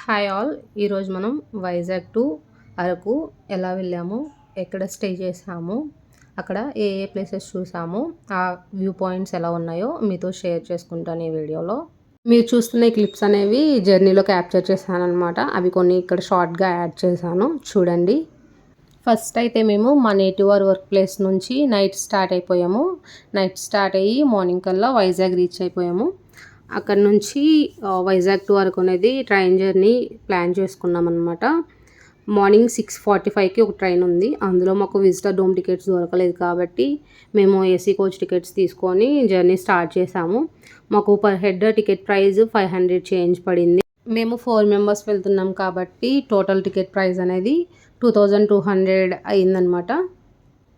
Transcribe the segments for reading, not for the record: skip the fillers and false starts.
Hi all. ఈరోజు మనం Vizag to Araku ఎలా వెళ్ళాము, ఎక్కడ స్టే చేసాము, అక్కడ ఏ ఏ ప్లేసెస్ చూసాము, ఆ వ్యూ పాయింట్స్ ఎలా ఉన్నాయో మీతో షేర్ చేసుకుంటాను ఈ వీడియోలో. మీరు చూస్తున్న ఈ క్లిప్స్ అనేవి జర్నీలో క్యాప్చర్ చేశాను అనమాట. అవి కొన్ని ఇక్కడ షార్ట్గా యాడ్ చేశాను, చూడండి. ఫస్ట్ అయితే మేము మా నేటివ్ వర్క్ ప్లేస్ నుంచి నైట్ స్టార్ట్ అయిపోయాము. నైట్ స్టార్ట్ అయ్యి మార్నింగ్ కల్లా వైజాగ్ రీచ్ అయిపోయాము. అక్కడ నుంచి వైజాగ్ టు అరకు అనేది ట్రైన్ జర్నీ ప్లాన్ చేసుకున్నాం అనమాట. మార్నింగ్ 6:45కి ఒక ట్రైన్ ఉంది. అందులో మాకు విజిటర్ డోమ్ టికెట్స్ దొరకలేదు కాబట్టి మేము ఏసీ కోచ్ టికెట్స్ తీసుకొని జర్నీ స్టార్ట్ చేసాము. మాకు per head ticket price 500 change పడింది. మేము 4 మెంబర్స్ వెళ్తున్నాం కాబట్టి టోటల్ టికెట్ ప్రైస్ అనేది 2200 అయిందనమాట.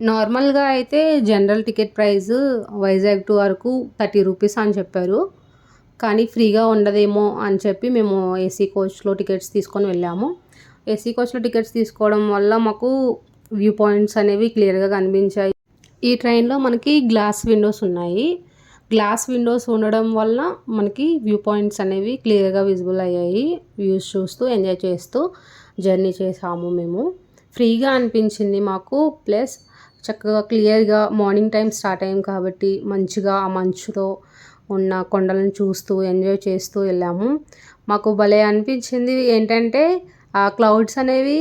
నార్మల్గా అయితే general ticket price Vizag to Araku 30 rupees అని చెప్పారు. కానీ ఫ్రీగా ఉండదేమో అని చెప్పి మేము ఏసీ కోచ్లో టికెట్స్ తీసుకొని వెళ్ళాము. ఏసీ కోచ్లో టికెట్స్ తీసుకోవడం వల్ల మాకు వ్యూ పాయింట్స్ అనేవి క్లియర్గా కనిపించాయి. ఈ ట్రైన్లో మనకి గ్లాస్ విండోస్ ఉన్నాయి. గ్లాస్ విండోస్ ఉండడం వల్ల మనకి వ్యూ పాయింట్స్ అనేవి క్లియర్గా విజిబుల్ అయ్యాయి. వ్యూస్ చూస్తూ ఎంజాయ్ చేస్తూ జర్నీ చేసాము. మేము ఫ్రీగా అనిపించింది మాకు. ప్లస్ చక్కగా క్లియర్గా మార్నింగ్ టైం స్టార్ట్ అయ్యాం కాబట్టి మంచిగా ఆ మంచుతో ఉన్న కొండలను చూస్తూ ఎంజాయ్ చేస్తూ వెళ్ళాము. మాకు భలే అనిపించింది. ఏంటంటే ఆ క్లౌడ్స్ అనేవి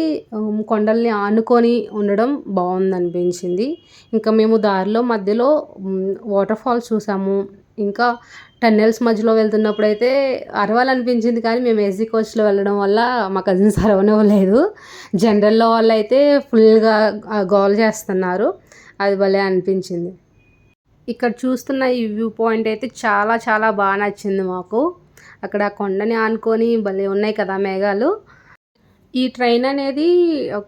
కొండల్ని ఆనుకొని ఉండడం బాగుందనిపించింది. ఇంకా మేము దారిలో మధ్యలో వాటర్ ఫాల్స్ చూసాము. ఇంకా టన్నెల్స్ మధ్యలో వెళ్తున్నప్పుడు అయితే అరవాలనిపించింది, కానీ మేము ఏసీ కోచ్లో వెళ్ళడం వల్ల మా కజిన్స్ అరవనివ్వలేదు. జనరల్లో వాళ్ళు అయితే ఫుల్గా గోల్ చేస్తున్నారు. అది భలే అనిపించింది. ఇక్కడ చూస్తున్న ఈ వ్యూ పాయింట్ అయితే చాలా చాలా బాగా నచ్చింది మాకు. అక్కడ కొండని ఆనుకొని భలే ఉన్నాయి కదా మేఘాలు. ఈ ట్రైన్ అనేది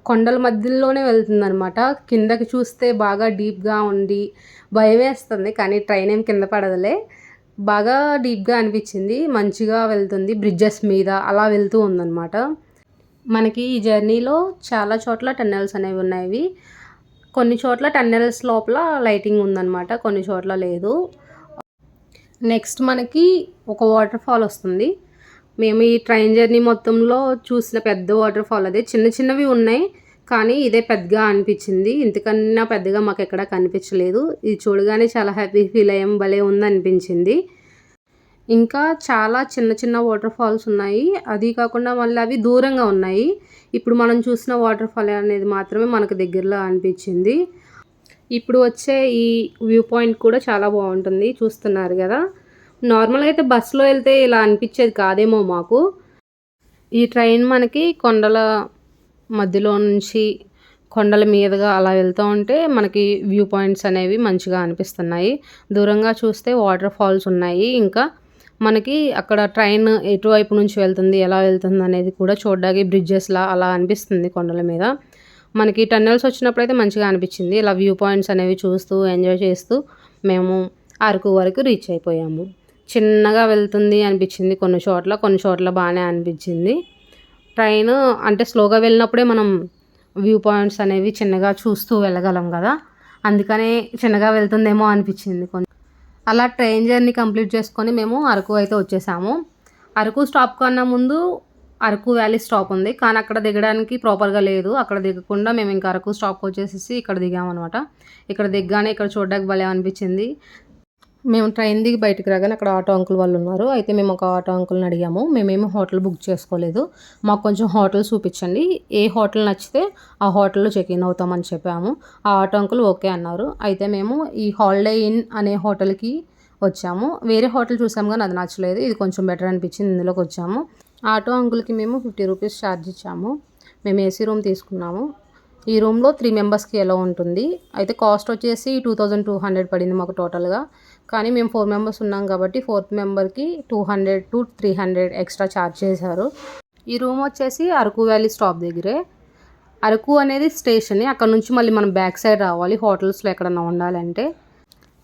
కొండల మధ్యలోనే వెళ్తుందనమాట. కిందకి చూస్తే బాగా డీప్గా ఉండి భయం వేస్తుంది, కానీ ట్రైన్ ఏం కింద పడదులే. బాగా డీప్గా అనిపించింది. మంచిగా వెళ్తుంది, బ్రిడ్జెస్ మీద అలా వెళ్తూ ఉందన్నమాట. మనకి ఈ జర్నీలో చాలా చోట్ల టన్నెల్స్ అనేవి ఉన్నాయి. కొన్ని చోట్ల టన్నెల్స్ లోపల లైటింగ్ ఉందన్నమాట, కొన్ని చోట్ల లేదు. నెక్స్ట్ మనకి ఒక వాటర్ ఫాల్ వస్తుంది. మేము ఈ ట్రైన్ జర్నీ మొత్తంలో చూసిన పెద్ద వాటర్ ఫాల్ అదే. చిన్న చిన్నవి ఉన్నాయి కానీ ఇదే పెద్దగా అనిపించింది. ఇంతకన్నా పెద్దగా మాకు ఎక్కడా కనిపించలేదు. ఇది చూడగానే చాలా హ్యాపీ ఫీల్ అయ్యాం. భలే ఉంది అనిపించింది. ఇంకా చాలా చిన్న చిన్న వాటర్ ఫాల్స్ ఉన్నాయి. అది కాకుండా మళ్ళీ అవి దూరంగా ఉన్నాయి. ఇప్పుడు మనం చూసిన వాటర్ ఫాల్ అనేది మాత్రమే మనకు దగ్గరలో అనిపించింది. ఇప్పుడు వచ్చే ఈ వ్యూ పాయింట్ కూడా చాలా బాగుంటుంది, చూస్తున్నారు కదా. నార్మల్గా అయితే బస్సులో వెళ్తే ఇలా అనిపించేది కాదేమో మాకు. ఈ ట్రైన్ మనకి కొండల మధ్యలో నుంచి కొండల మీదుగా అలా వెళ్తూ ఉంటే మనకి వ్యూ పాయింట్స్ అనేవి మంచిగా అనిపిస్తున్నాయి. దూరంగా చూస్తే వాటర్ ఫాల్స్ ఉన్నాయి. ఇంకా మనకి అక్కడ ట్రైన్ ఎటువైపు నుంచి వెళ్తుంది, ఎలా వెళ్తుంది అనేది కూడా చూడడానికి బ్రిడ్జెస్లా అలా అనిపిస్తుంది కొండల మీద. మనకి టన్నెల్స్ వచ్చినప్పుడు అయితే మంచిగా అనిపించింది. ఇలా వ్యూ పాయింట్స్ అనేవి చూస్తూ ఎంజాయ్ చేస్తూ మేము అరకు వరకు రీచ్ అయిపోయాము. చిన్నగా వెళ్తుంది అనిపించింది కొన్ని చోట్ల బాగానే అనిపించింది. ట్రైన్ అంటే స్లోగా వెళ్ళినప్పుడే మనం వ్యూ పాయింట్స్ అనేవి చిన్నగా చూస్తూ వెళ్ళగలం కదా, అందుకనే చిన్నగా వెళ్తుందేమో అనిపించింది. అలా ట్రైన్ జర్నీ కంప్లీట్ చేసుకొని మేము అరకు అయితే వచ్చేసాము. అరకు స్టాప్ కన్నా ముందు అరకు వ్యాలీ స్టాప్ ఉంది, కానీ అక్కడ దిగడానికి ప్రాపర్గా లేదు. అక్కడ దిగకుండా మేము ఇంకా అరకు స్టాప్కి వచ్చేసి ఇక్కడ దిగామన్నమాట. ఇక్కడ దిగ్గానే ఇక్కడ చూడడానికి భలే అనిపించింది. మేము ట్రైన్ దిగి బయటకు రాగానే అక్కడ ఆటో అంకుల్ వాళ్ళు ఉన్నారు. అయితే మేము ఒక ఆటో అంకుల్ని అడిగాము. మేమేమి హోటల్ బుక్ చేసుకోలేదు, మాకు కొంచెం హోటల్ చూపించండి, ఏ హోటల్ నచ్చితే ఆ హోటల్లో చెక్ఇన్ అవుతామని చెప్పాము. ఆ ఆటో అంకుల్ ఓకే అన్నారు. అయితే మేము ఈ హాలిడే ఇన్ అనే హోటల్కి వచ్చాము. వేరే హోటల్ చూసాము కానీ అది నచ్చలేదు, ఇది కొంచెం బెటర్ అనిపించింది, ఇందులోకి వచ్చాము. ఆటో అంకుల్కి మేము 50 రూపీస్ ఛార్జ్ ఇచ్చాము. మేము ఏసీ రూమ్ తీసుకున్నాము. ఈ రూమ్లో 3 మెంబర్స్కి ఎలా ఉంటుంది. అయితే కాస్ట్ వచ్చేసి 2200 పడింది మాకు టోటల్గా. కానీ మేము 4 మెంబర్స్ ఉన్నాం కాబట్టి 4th మెంబర్కి 200 to 300 ఎక్స్ట్రా ఛార్జ్ చేశారు. ఈ రూమ్ వచ్చేసి అరకు వ్యాలీ స్టాప్ దగ్గరే. అరకు అనేది స్టేషన్, అక్కడ నుంచి మళ్ళీ మనం బ్యాక్ సైడ్ రావాలి హోటల్స్లో ఎక్కడన్నా ఉండాలంటే.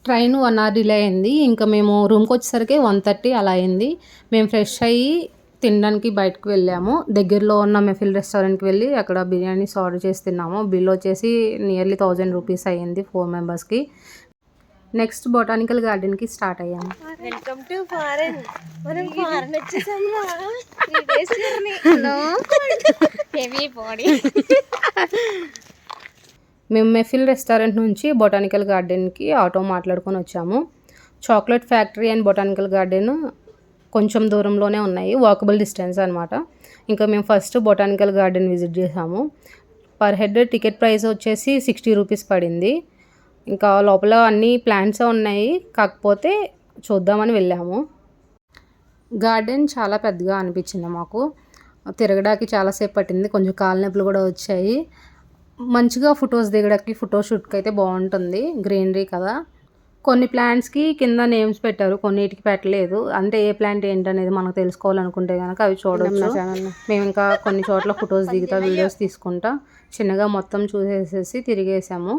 ట్రైన్ 1 hour డిలే అయింది. ఇంకా మేము రూమ్కి వచ్చేసరికి 1:30 అలా అయింది. మేము ఫ్రెష్ అయ్యి తినడానికి బయటకు వెళ్ళాము. దగ్గరలో ఉన్న మెఫిల్ రెస్టారెంట్కి వెళ్ళి అక్కడ బిర్యానీస్ ఆర్డర్ చేసి తిన్నాము. బిల్ వచ్చేసి నియర్లీ 1000 రూపీస్ అయ్యింది 4 మెంబర్స్కి. నెక్స్ట్ బొటానికల్ గార్డెన్కి స్టార్ట్ అయ్యాము. Welcome to foreign. మనం ఫారెన్ వచ్చేసాము. మేము మెఫిల్ రెస్టారెంట్ నుంచి బొటానికల్ గార్డెన్కి ఆటో మాట్లాడుకొని వచ్చాము. Chocolate factory and botanical garden కొంచెం దూరంలోనే ఉన్నాయి, వాకబుల్ డిస్టెన్స్ అనమాట. ఇంకా మేము ఫస్ట్ బొటానికల్ గార్డెన్ విజిట్ చేసాము. పర్ హెడ్ టికెట్ ప్రైస్ వచ్చేసి 60 రూపీస్ పడింది. ఇంకా లోపల అన్ని ప్లాంట్స్ ఉన్నాయి, కాకపోతే చూద్దామని వెళ్ళాము. గార్డెన్ చాలా పెద్దగా అనిపించింది మాకు. తిరగడానికి చాలాసేపు పట్టింది, కొంచెం కాళ్ళ నొప్పులు కూడా వచ్చాయి. మంచిగా ఫొటోస్ దిగడానికి ఫోటోషూట్కి అయితే బాగుంటుంది, గ్రీనరీ కదా. కొన్ని ప్లాంట్స్కి కింద నేమ్స్ పెట్టారు, కొన్నిటికి పెట్టలేదు. అంటే ఏ ప్లాంట్ ఏంటనేది మనకు తెలుసుకోవాలనుకుంటే కనుక అవి చూడవచ్చు. మేము ఇంకా కొన్ని చోట్ల ఫొటోస్ దిగుతా, వీడియోస్ తీసుకుంటా చిన్నగా మొత్తం చూసేసేసి తిరిగేసాము.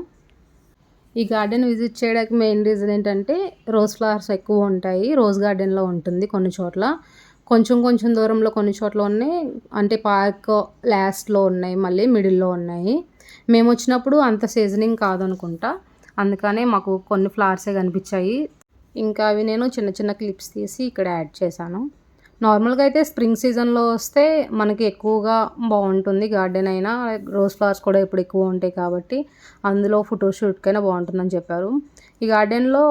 ఈ గార్డెన్ విజిట్ చేయడానికి మెయిన్ రీజన్ ఏంటంటే రోజ్ ఫ్లవర్స్ ఎక్కువ ఉంటాయి. రోజ్ గార్డెన్లో ఉంటుంది కొన్ని చోట్ల, కొంచెం దూరంలో కొన్ని చోట్ల ఉన్నాయి. అంటే పార్క్ లాస్ట్లో ఉన్నాయి, మళ్ళీ మిడిల్లో ఉన్నాయి. మేము వచ్చినప్పుడు అంత సీజనింగ్ కాదనుకుంటా, అందుకనే మాకు కొన్ని ఫ్లవర్సే కనిపించాయి. ఇంకా అవి నేను చిన్న క్లిప్స్ తీసి ఇక్కడ యాడ్ చేశాను. నార్మల్గా అయితే స్ప్రింగ్ సీజన్లో వస్తే మనకి ఎక్కువగా బాగుంటుంది గార్డెన్ అయినా. రోజ్ ఫ్లవర్స్ కూడా ఇప్పుడు ఎక్కువ ఉంటాయి కాబట్టి అందులో ఫోటోషూట్కైనా బాగుంటుందని చెప్పారు. ఈ గార్డెన్లో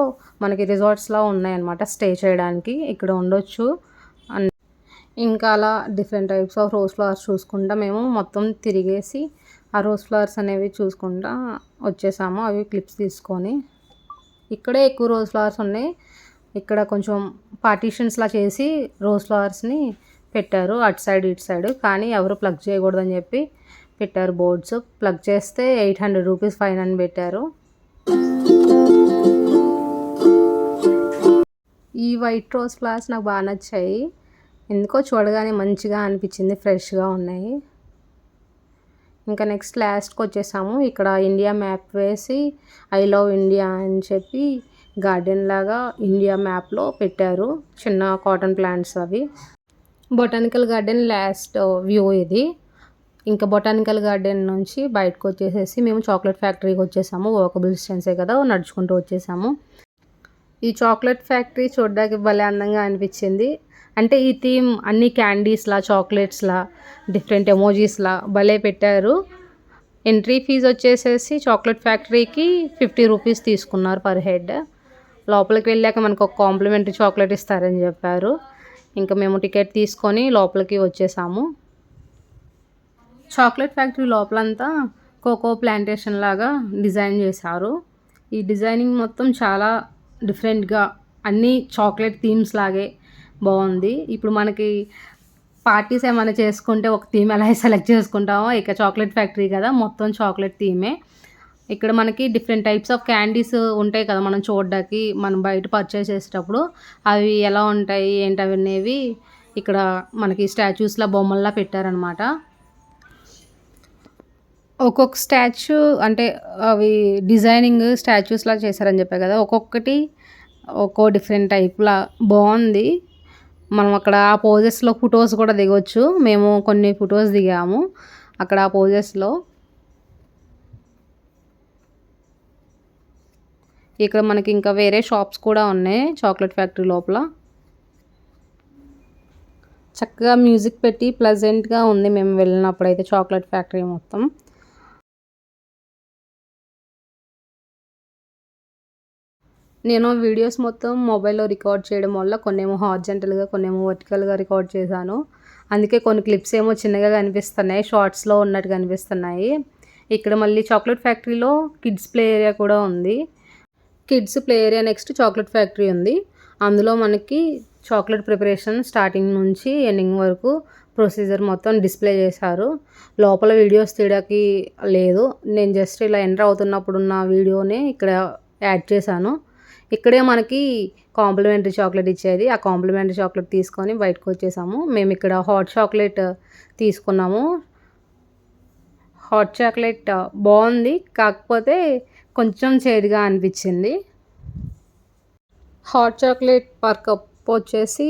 మనకి రిసార్ట్స్లా ఉన్నాయన్నమాట, స్టే చేయడానికి ఇక్కడ ఉండొచ్చు. ఇంకా అలా different types of rose flowers చూసుకుంటా మేము మొత్తం తిరిగేసి ఆ రోజ్ ఫ్లవర్స్ అనేవి చూసుకుంటా వచ్చేసాము. అవి క్లిప్స్ తీసుకొని ఇక్కడే ఎక్కువ రోజ్ ఫ్లవర్స్ ఉన్నాయి. ఇక్కడ కొంచెం పార్టీషన్స్లా చేసి రోజ్ ఫ్లవర్స్ని పెట్టారు, అటు సైడ్ ఇటు సైడ్. కానీ ఎవరు ప్లగ్ చేయకూడదని చెప్పి పెట్టారు బోర్డ్స్. ప్లగ్ చేస్తే 800 రూపీస్ ఫైన్ అని పెట్టారు. ఈ వైట్ రోజ్ ఫ్లవర్స్ నాకు బాగా నచ్చాయి, ఎందుకో చూడగానే మంచిగా అనిపించింది, ఫ్రెష్గా ఉన్నాయి. ఇంకా నెక్స్ట్ లాస్ట్కి వచ్చేసాము. ఇక్కడ ఇండియా మ్యాప్ వేసి ఐ లవ్ ఇండియా అని చెప్పి గార్డెన్ లాగా ఇండియా మ్యాప్లో పెట్టారు, చిన్న కాటన్ ప్లాంట్స్ అవి. బొటానికల్ గార్డెన్ లాస్ట్ వ్యూ ఇది. ఇంకా బొటానికల్ గార్డెన్ నుంచి బయటకు వచ్చేసేసి మేము చాక్లెట్ ఫ్యాక్టరీకి వచ్చేసాము. వాకబుల్ డిస్టెన్సే కదా, నడుచుకుంటూ వచ్చేసాము. ఈ చాక్లెట్ ఫ్యాక్టరీ చూడడానికి భలే అందంగా అనిపించింది. అంటే ఈ థీమ్ అన్ని క్యాండీస్లా, చాక్లెట్స్లా, డిఫరెంట్ ఎమోజీస్లా భలే పెట్టారు. ఎంట్రీ ఫీజు వచ్చేసేసి చాక్లెట్ ఫ్యాక్టరీకి 50 రూపీస్ తీసుకున్నారు పర్ హెడ్. లోపలికి వెళ్ళాక మనకు ఒక కాంప్లిమెంటరీ చాక్లెట్ ఇస్తారని చెప్పారు. ఇంకా మేము టికెట్ తీసుకొని లోపలికి వచ్చేసాము. చాక్లెట్ ఫ్యాక్టరీ లోపలంతా కోకో ప్లాంటేషన్ లాగా డిజైన్ చేశారు. ఈ డిజైనింగ్ మొత్తం చాలా డిఫరెంట్గా అన్నీ చాక్లెట్ థీమ్స్ లాగే బాగుంది. ఇప్పుడు మనకి పార్టీస్ ఏమైనా చేసుకుంటే ఒక థీమ్ ఎలా సెలెక్ట్ చేసుకుంటామో, ఇక చాక్లెట్ ఫ్యాక్టరీ కదా, మొత్తం చాక్లెట్ థీమే. ఇక్కడ మనకి డిఫరెంట్ టైప్స్ ఆఫ్ క్యాండీస్ ఉంటాయి కదా మనం చూడడానికి, మనం బయట పర్చేస్ చేసేటప్పుడు అవి ఎలా ఉంటాయి ఏంటి అనేవి ఇక్కడ మనకి స్టాచ్యూస్లా బొమ్మల్లా పెట్టారనమాట. ఒక్కొక్క స్టాచ్యూ అంటే అవి డిజైనింగ్ స్టాచ్యూస్లా చేశారని చెప్పా కదా, ఒక్కొక్కటి ఒక్కో డిఫరెంట్ టైప్లా బాగుంది. మనం అక్కడ ఆ పోజెస్లో ఫొటోస్ కూడా దిగొచ్చు. మేము కొన్ని ఫొటోస్ దిగాము అక్కడ ఆ పోజెస్లో. ఇక్కడ మనకి ఇంకా వేరే షాప్స్ కూడా ఉన్నాయి చాక్లెట్ ఫ్యాక్టరీ లోపల. చక్కగా మ్యూజిక్ పెట్టి ప్లెజెంట్గా ఉంది మేము వెళ్ళినప్పుడైతే చాక్లెట్ ఫ్యాక్టరీ మొత్తం. నేను వీడియోస్ మొత్తం మొబైల్లో రికార్డ్ చేయడం వల్ల కొన్నేమో హారిజాంటల్గా, కొన్నేమో వర్టికల్గా రికార్డ్ చేశాను. అందుకే కొన్ని క్లిప్స్ ఏమో చిన్నగా కనిపిస్తున్నాయి, షార్ట్స్లో ఉన్నట్టు కనిపిస్తున్నాయి. ఇక్కడ మళ్ళీ చాక్లెట్ ఫ్యాక్టరీలో కిడ్స్ ప్లే ఏరియా కూడా ఉంది. Kids play area next chocolate factory ఉంది. అందులో మనకి చాక్లెట్ ప్రిపరేషన్ స్టార్టింగ్ నుంచి ఎండింగ్ వరకు ప్రొసీజర్ మొత్తం డిస్ప్లే చేశారు. లోపల వీడియోస్ తీయడానికి లేదు, నేను జస్ట్ ఇలా ఎంటర్ అవుతున్నప్పుడున్న వీడియోనే ఇక్కడ యాడ్ చేశాను. ఇక్కడే మనకి కాంప్లిమెంటరీ చాక్లెట్ ఇచ్చేది. ఆ కాంప్లిమెంటరీ చాక్లెట్ తీసుకొని బయటకు వచ్చేసాము. మేము ఇక్కడ హాట్ చాక్లెట్ తీసుకున్నాము. హాట్ చాక్లెట్ బాగుంది, కాకపోతే కొంచెం చేదుగా అనిపించింది. హాట్ చాక్లెట్ పర్ కప్ వచ్చేసి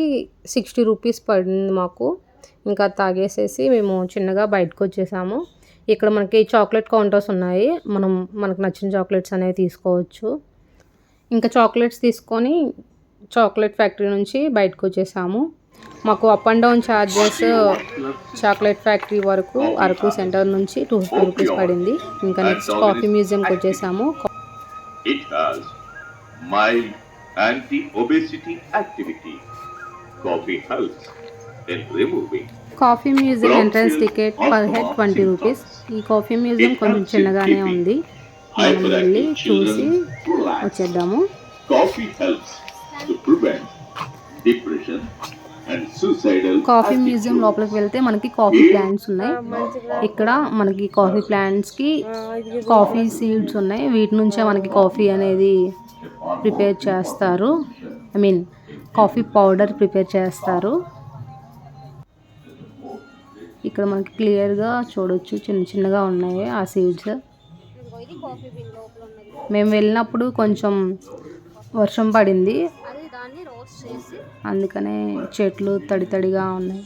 60 రూపీస్ పడింది మాకు. ఇంకా తాగేసేసి మేము చిన్నగా బయటకు వచ్చేసాము. ఇక్కడ మనకి చాక్లెట్ కౌంటర్స్ ఉన్నాయి, మనకు నచ్చిన చాక్లెట్స్ అనేవి తీసుకోవచ్చు. ఇంకా చాక్లెట్స్ తీసుకొని చాక్లెట్ ఫ్యాక్టరీ నుంచి బయటకు వచ్చేసాము. మాకు up and down charges chocolate factory వరకు అరకు సెంటర్ నుంచి 250 రూపీస్ పడింది. ఇంకా నెక్స్ట్ కాఫీ మ్యూజియంకి వచ్చేసాము. It has mild anti-obesity activity. Coffee helps in removing coffee museum entrance ticket per head 20 rupees. ఈ కాఫీ మ్యూజియం కొంచెం చిన్నగానే ఉంది. మనం వెళ్ళి చూసి వచ్చేద్దాము. coffee helps to prevent depression and suicidal coffee museum లోపలికి వెళ్తే మనకి కాఫీ ప్లాంట్స్ ఉన్నాయి. ఇక్కడ మనకి కాఫీ ప్లాంట్స్కి కాఫీ సీడ్స్ ఉన్నాయి. వీటి నుంచే మనకి కాఫీ అనేది ప్రిపేర్ చేస్తారు. I mean coffee powder prepare చేస్తారు. ఇక్కడ మనకి క్లియర్గా చూడొచ్చు, చిన్న చిన్నగా ఉన్నాయి ఆ సీడ్స్. మేము వెళ్ళినప్పుడు కొంచెం వర్షం పడింది, అందుకనే చెట్లు తడిగా ఉన్నాయి.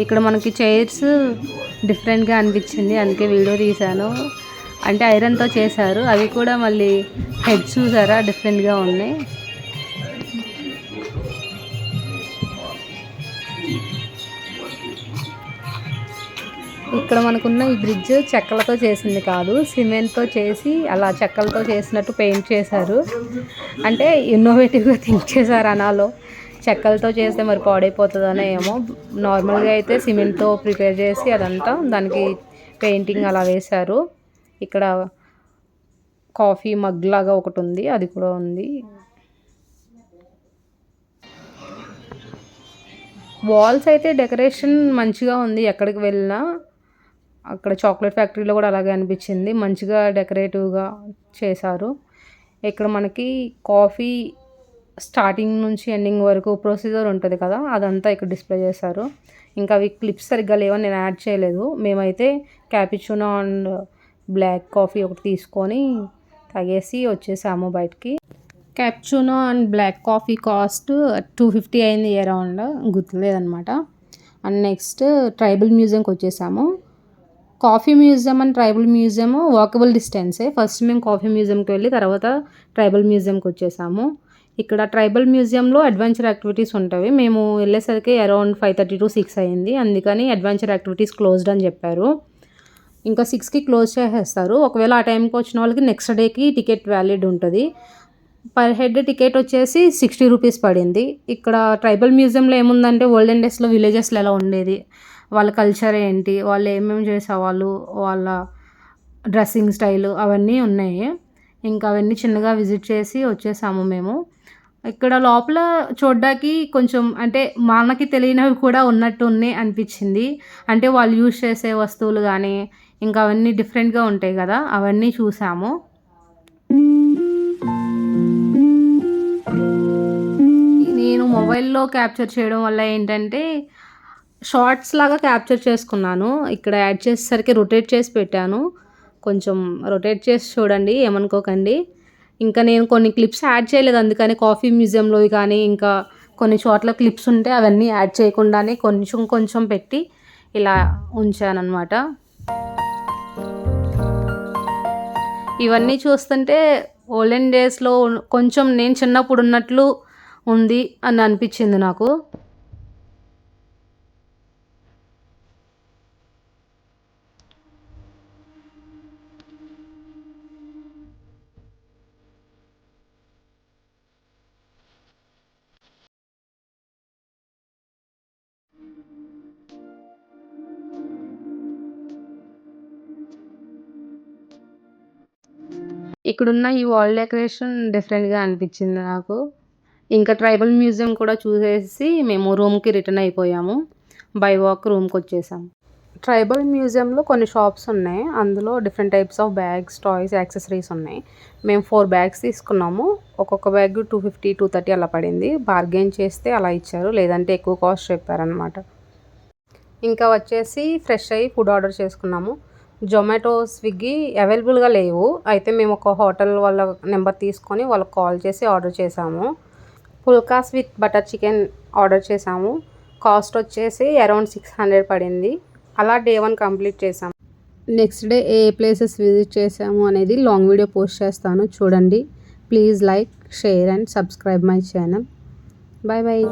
ఇక్కడ మనకి చైర్స్ డిఫరెంట్గా అనిపించింది, అందుకే వీడియో తీశాను. అంటే ఐరన్తో చేశారు, అవి కూడా మళ్ళీ హెడ్స్ చూసారా డిఫరెంట్గా ఉన్నాయి. ఇక్కడ మనకున్న ఈ బ్రిడ్జ్ చెక్కలతో చేసింది కాదు, సిమెంట్తో చేసి అలా చెక్కలతో చేసినట్టు పెయింట్ చేశారు. అంటే ఇన్నోవేటివ్గా థింక్ చేశారు అనాలో. చెక్కలతో చేస్తే మరి పాడైపోతుందనే ఏమో. నార్మల్గా అయితే సిమెంట్తో ప్రిపేర్ చేసి అదంతా దానికి పెయింటింగ్ అలా వేశారు. ఇక్కడ కాఫీ మగ్ లాగా ఒకటి ఉంది, అది కూడా ఉంది. వాల్స్ అయితే డెకరేషన్ మంచిగా ఉంది. ఎక్కడికి వెళ్ళినా అక్కడ చాక్లెట్ ఫ్యాక్టరీలో కూడా అలాగే అనిపించింది, మంచిగా డెకరేటివ్గా చేశారు. ఇక్కడ మనకి కాఫీ స్టార్టింగ్ నుంచి ఎండింగ్ వరకు ప్రొసీజర్ ఉంటుంది కదా, అదంతా ఇక్కడ డిస్ప్లే చేశారు. ఇంకా అవి క్లిప్స్ సరిగ్గా లేవని నేను యాడ్ చేయలేదు. మేమైతే క్యాపిచినో అండ్ బ్లాక్ కాఫీ ఒకటి తీసుకొని తాగేసి వచ్చేసాము బయటికి. Cappuccino and black coffee cost 250 అయింది అరౌండ్, గుర్తులేదనమాట. అండ్ నెక్స్ట్ ట్రైబల్ మ్యూజియంకి వచ్చేసాము. Coffee museum and tribal museum walkable డిస్టెన్సే. ఫస్ట్ మేము కాఫీ మ్యూజియంకి వెళ్ళి తర్వాత ట్రైబల్ మ్యూజియంకి వచ్చేసాము. ఇక్కడ ట్రైబల్ మ్యూజియంలో అడ్వెంచర్ యాక్టివిటీస్ ఉంటాయి. మేము వెళ్ళేసరికి అరౌండ్ 5:30 to 6 అయింది, అందుకని అడ్వెంచర్ యాక్టివిటీస్ క్లోజ్డ్ అని చెప్పారు. ఇంకా 6కి క్లోజ్ చేసేస్తారు. ఒకవేళ ఆ టైంకి వచ్చిన వాళ్ళకి నెక్స్ట్ డేకి టికెట్ వ్యాలిడ్ ఉంటుంది. పర్ హెడ్ టికెట్ వచ్చేసి 60 రూపీస్ పడింది. ఇక్కడ ట్రైబల్ మ్యూజియంలో ఏముందంటే ఓల్డెన్ డేస్లో విలేజెస్లో ఎలా ఉండేది, వాళ్ళ కల్చర్ ఏంటి, వాళ్ళు ఏమేమి చేసేవాళ్ళు, వాళ్ళ డ్రెస్సింగ్ స్టైలు అవన్నీ ఉన్నాయి. ఇంకా అవన్నీ చిన్నగా విజిట్ చేసి వచ్చేసాము మేము. ఇక్కడ లోపల చూడ్డానికి కొంచెం అంటే మనకి తెలియనివి కూడా ఉన్నట్టు ఉన్నాయి అనిపించింది. అంటే వాళ్ళు యూజ్ చేసే వస్తువులు కానీ ఇంకా అవన్నీ డిఫరెంట్గా ఉంటాయి కదా, అవన్నీ చూసాము. నేను మొబైల్లో క్యాప్చర్ చేయడం వల్ల ఏంటంటే షార్ట్స్ లాగా క్యాప్చర్ చేసుకున్నాను. ఇక్కడ యాడ్ చేసేసరికి రొటేట్ చేసి పెట్టాను, కొంచెం రొటేట్ చేసి చూడండి, ఏమనుకోకండి. ఇంకా నేను కొన్ని క్లిప్స్ యాడ్ చేయలేదు, అందుకని కాఫీ మ్యూజియంలో కానీ ఇంకా కొన్ని చోట్ల క్లిప్స్ ఉంటే అవన్నీ యాడ్ చేయకుండానే కొంచెం పెట్టి ఇలా ఉంచానన్నమాట. ఇవన్నీ చూస్తుంటే ఓల్డెన్ డేస్లో కొంచెం నేను చిన్నప్పుడు ఉన్నట్లు ఉంది అని అనిపించింది నాకు. ఇక్కడున్న ఈ వాల్ డెకరేషన్ డిఫరెంట్గా అనిపించింది నాకు. ఇంకా ట్రైబల్ మ్యూజియం కూడా చూసేసి మేము రూమ్కి రిటర్న్ అయిపోయాము. బై వాక్ రూమ్కి వచ్చేసాము. ట్రైబల్ మ్యూజియంలో కొన్ని షాప్స్ ఉన్నాయి, అందులో different types of bags, toys, accessories ఉన్నాయి. మేము 4 బ్యాగ్స్ తీసుకున్నాము. ఒక్కొక్క బ్యాగ్ 250, 230 అలా పడింది. బార్గెన్ చేస్తే అలా ఇచ్చారు, లేదంటే ఎక్కువ కాస్ట్ చెప్పారనమాట. ఇంకా వచ్చేసి ఫ్రెష్ అయ్యి ఫుడ్ ఆర్డర్ చేసుకున్నాము. జొమాటో, స్విగ్గీ అవైలబుల్గా లేవు. అయితే మేము ఒక హోటల్ వాళ్ళ నెంబర్ తీసుకొని వాళ్ళకి కాల్ చేసి ఆర్డర్ చేసాము. Pulkas with butter chicken order చేసాము. కాస్ట్ వచ్చేసి అరౌండ్ 600 పడింది. అలా డే 1 కంప్లీట్ చేసాము. నెక్స్ట్ డే ఏ ప్లేసెస్ విజిట్ చేసాము అనేది లాంగ్ వీడియో పోస్ట్ చేస్తాను, చూడండి. Please like, share and subscribe my channel. Bye bye.